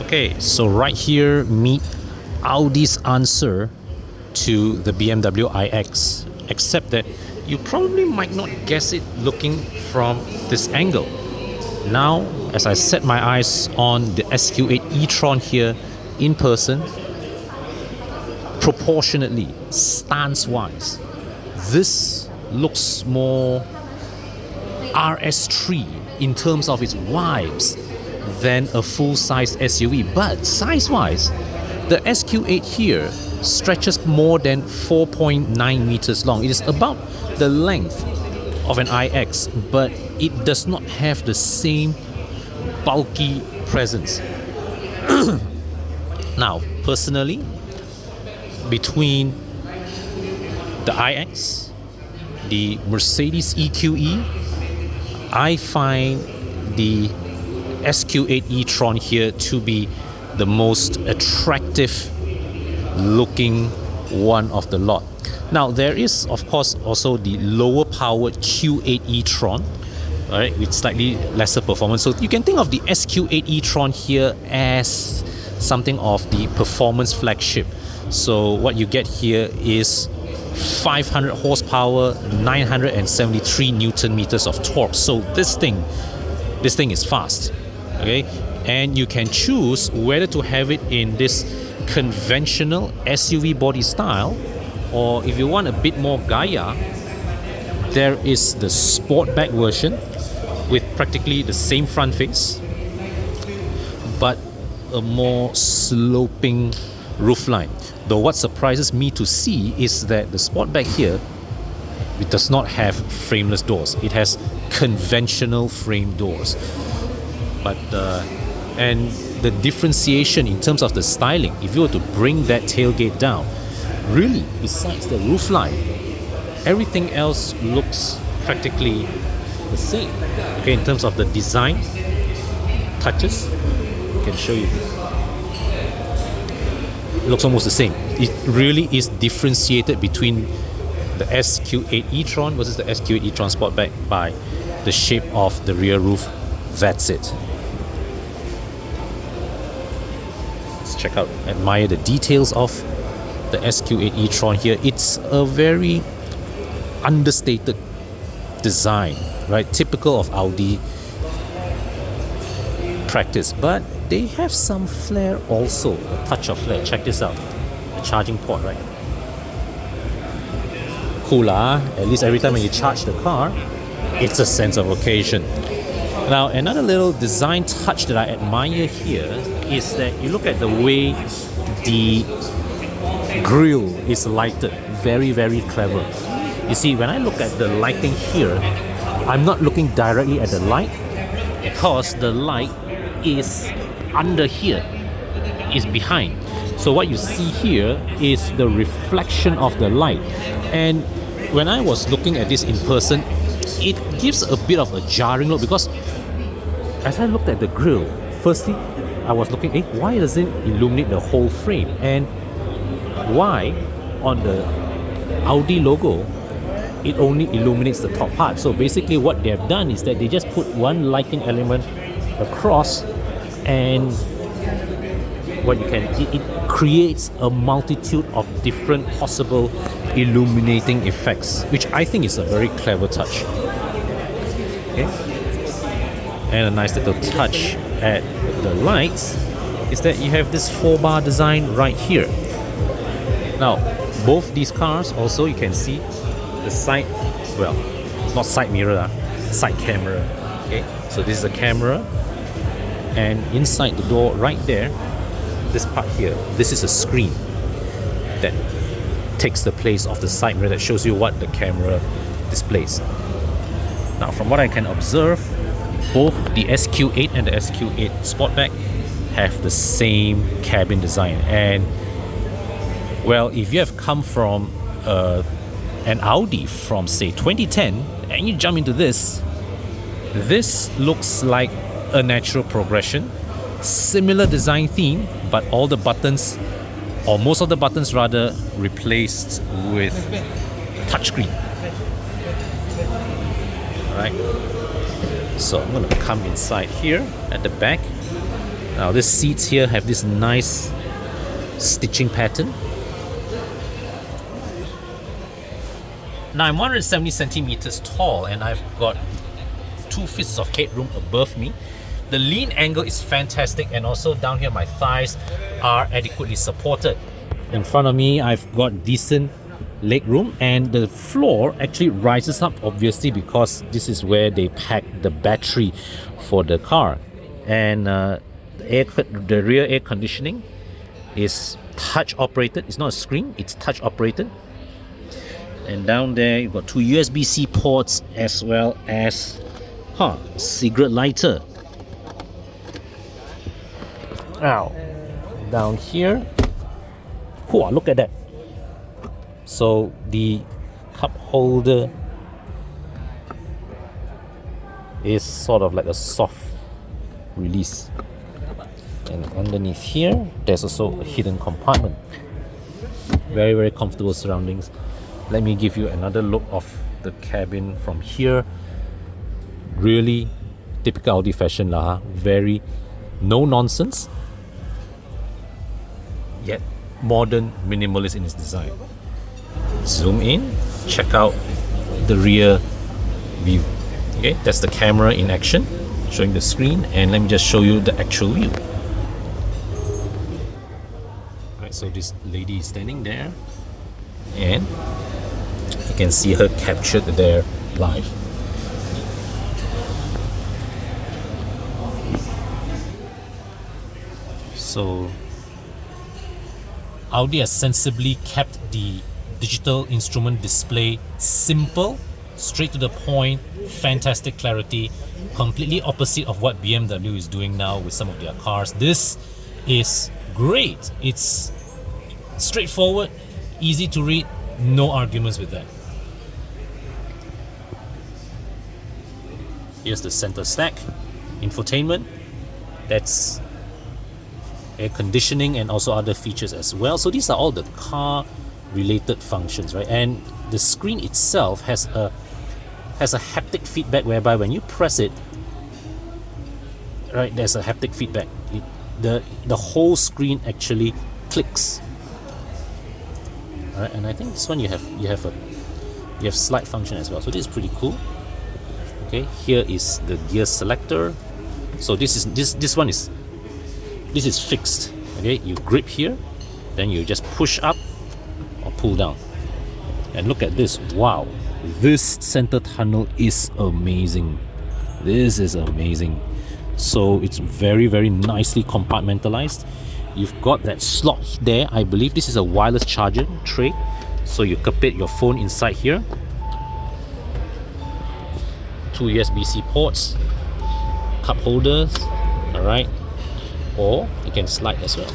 Okay, so right here meet Audi's answer to the BMW iX, except that you probably might not guess it looking from this angle. Now, as I set my eyes on the SQ8 e-Tron here in person, proportionately, stance-wise, this looks more RS3 in terms of its vibes than a full-size SUV. But size-wise, the SQ8 here stretches more than 4.9 meters long. It is about the length of an iX, but it does not have the same bulky presence. Now, personally, between the iX, the Mercedes EQE, I find the SQ8 e-Tron here to be the most attractive looking one of the lot. Now there is of course also the lower powered Q8 e-Tron, right, with slightly lesser performance. So you can think of the SQ8 e-Tron here as something of the performance flagship. So what you get here is 500 horsepower, 973 Newton meters of torque. So this thing is fast, okay? And you can choose whether to have it in this conventional SUV body style, or if you want a bit more Gaia, there is the Sportback version with practically the same front face, but a more sloping roofline. Though what surprises me to see is that the Sportback here, it does not have frameless doors. It has conventional frame doors. But and the differentiation in terms of the styling, if you were to bring that tailgate down, really, besides the roofline, everything else looks practically the same. Okay, in terms of the design touches, I can show you. It looks almost the same. It really is differentiated between the SQ8 e-Tron versus the SQ8 e-Tron Sportback by the shape of the rear roof. That's it. Let's check out, admire the details of the SQ8 e-Tron here. It's a very understated design, right? Typical of Audi practice, but they have some flair also, a touch of flair. Check this out, the charging port, right? Cool, huh? At least every time when you charge the car, it's a sense of occasion. Now, another little design touch that I admire here is that you look at the way the grille is lighted. Very, very clever. You see, when I look at the lighting here, I'm not looking directly at the light because the light is under here, is behind. So what you see here is the reflection of the light. And when I was looking at this in person, it gives a bit of a jarring look because as I looked at the grille, firstly, I was looking, why doesn't it illuminate the whole frame? And why on the Audi logo, it only illuminates the top part? So basically what they have done is that they just put one lighting element across, and what you can, it creates a multitude of different possible illuminating effects, which I think is a very clever touch. Okay. And a nice little touch at the lights is that you have this 4-bar design right here. Now, both these cars also, you can see the side, well, not side mirror, side camera. Okay, so this is a camera, and inside the door right there, this part here, this is a screen that takes the place of the side mirror that shows you what the camera displays. Now, from what I can observe, both the SQ8 and the SQ8 Sportback have the same cabin design. And well, if you have come from an Audi from say 2010 and you jump into this looks like a natural progression. Similar design theme, but all the buttons, or most of the buttons rather, replaced with touchscreen. Alright, so I'm going to come inside here at the back. Now these seats here have this nice stitching pattern. Now I'm 170 centimeters tall and I've got 2 fists of headroom above me. The lean angle is fantastic, and also down here my thighs are adequately supported. In front of me I've got decent leg room, and the floor actually rises up, obviously, because this is where they pack the battery for the car. And the rear air conditioning is touch operated. It's not a screen, it's touch operated. And down there you've got 2 USB-C ports as well as cigarette lighter. Now down here, look at that. So the cup holder is sort of like a soft release, and underneath here there's also a hidden compartment. Very, very comfortable surroundings. Let me give you another look of the cabin from here. Really typical Audi fashion lah. Very no nonsense, yet modern, minimalist in its design. Zoom in, check out the rear view. Okay, that's the camera in action, showing the screen, and let me just show you the actual view. Right, so this lady is standing there, and you can see her captured there live. So Audi has sensibly kept the digital instrument display simple, straight to the point, fantastic clarity, completely opposite of what BMW is doing now with some of their cars. This is great. It's straightforward, easy to read, no arguments with that. Here's the center stack, infotainment, that's air conditioning and also other features as well. So these are all the car related functions, right? And the screen itself has a haptic feedback, whereby when you press it, right, there's a haptic feedback. The whole screen actually clicks. All right, and I think this one you have slide function as well. So this is pretty cool. Okay, here is the gear selector. So this is fixed. Okay, you grip here, then you just push up or pull down. And look at this. Wow, this center tunnel is amazing. This is amazing. So it's very, very nicely compartmentalized. You've got that slot there. I believe this is a wireless charger tray, so you capate your phone inside here. 2 USB-C ports, cup holders, all right, or you can slide as well.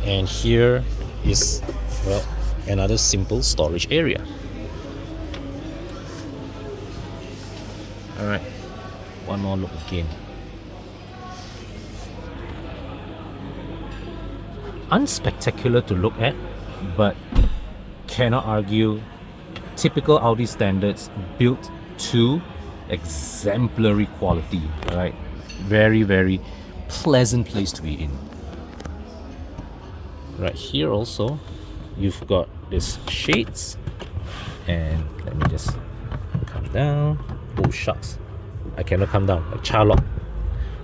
And here is, well, another simple storage area. All right, one more look again. Unspectacular to look at, but cannot argue, typical Audi standards, built to exemplary quality. All right, very, very pleasant place to be in. Right here also you've got this shades, and let me just come down. Oh shucks, I cannot come down, like Charlotte.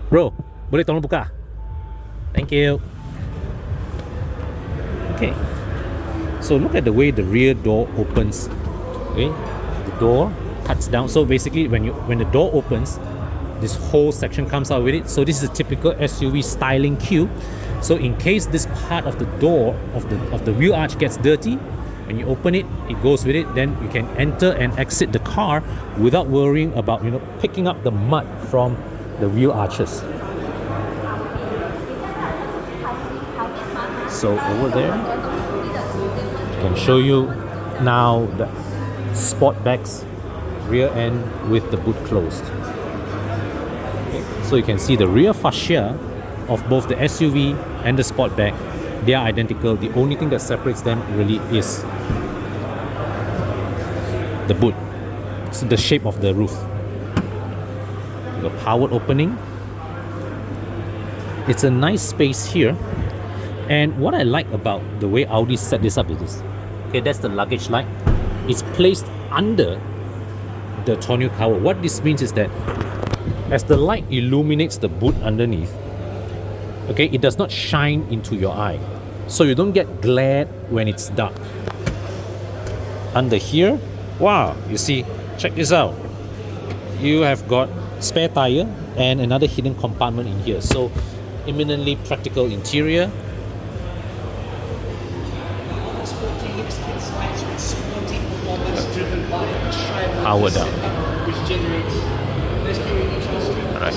Bro, boleh tolong buka? Thank you. Okay, so look at the way the rear door opens. Okay, the door cuts down. So basically when the door opens, this whole section comes out with it. So this is a typical SUV styling cube. So in case this part of the door of the wheel arch gets dirty, when you open it, it goes with it. Then you can enter and exit the car without worrying about picking up the mud from the wheel arches. So over there, I can show you now the Sportback's rear end with the boot closed. Okay. So you can see the rear fascia of both the SUV and the Sportback. They are identical. The only thing that separates them really is the boot. So the shape of the roof. The powered opening, It's a nice space here. And what I like about the way Audi set this up is this. Okay, that's the luggage light. It's placed under the tonneau cover. What this means is that as the light illuminates the boot underneath, okay, it does not shine into your eye. So you don't get glared when it's dark. Under here, wow, you see, check this out. You have got spare tire and another hidden compartment in here. So eminently practical interior. Power down. Alright.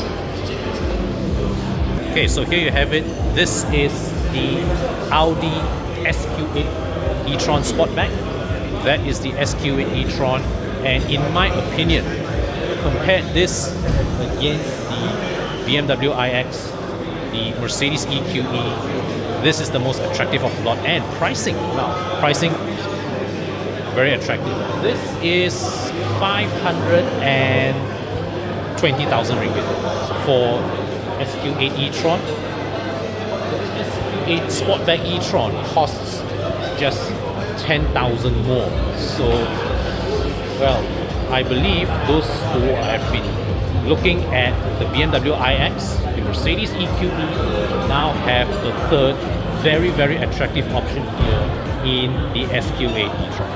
Okay, so here you have it. This is the Audi SQ8 e-Tron Sportback. That is the SQ8 e-Tron, and in my opinion, compare this against the BMW iX, the Mercedes EQE. This is the most attractive of the lot, and pricing. Now, pricing very attractive. This is 520,000 ringgit for SQ8 e-Tron. The SQ8 Sportback e-Tron costs just 10,000 more. So, well, I believe those who have been looking at the BMW iX, the Mercedes EQE, now have the third very, very attractive option here in the SQ8 e-Tron.